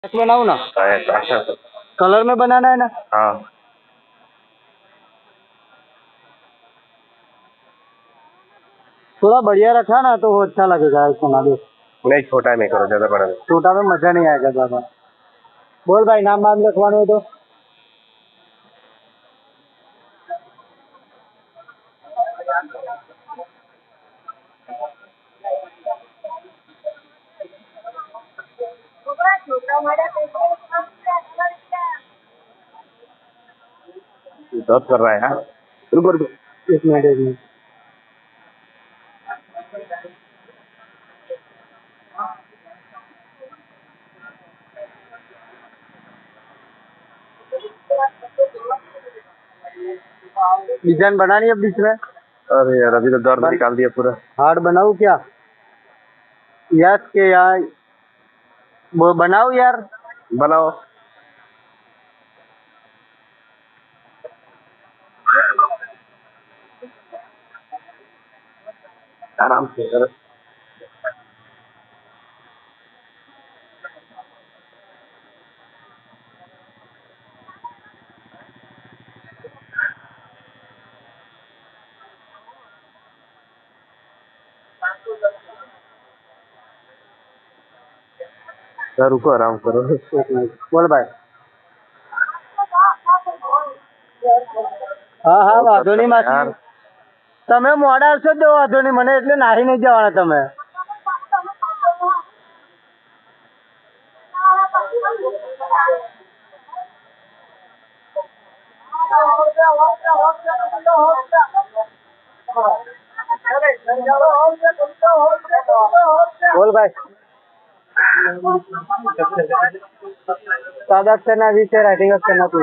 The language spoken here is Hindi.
बनाऊ ना, अच्छा। कलर में बनाना है ना। हाँ थोड़ा बढ़िया रखा ना तो वो अच्छा लगेगा इसको ना। देख नहीं, छोटा में करो, ज्यादा बड़ा नहीं। छोटा में मजा नहीं आएगा ज्यादा। बोल भाई, नाम वाम लिखवाना हो तो। दर्द कर रहा है यार। रुको रुको, एक मिनट एक मिनट। डिजाइन बनानी है बीच में। अरे यार, अभी तो दर्द निकाल दिया पूरा। हार्ड बनाऊ क्या? यस के यार, वो बनाओ यार। बनाओ। आराम से कर। रुको, आराम करो। बोल भाई। हाँ हाँ, वांधो नहीं माસી। તમે મોડા આવશો તો વાંધો નહીં, મને એટલે નાહી નહીં જવાના તમે। बोल भाई। सादा अक्षर ना, वीस रायटिंग अक्षर ना तू।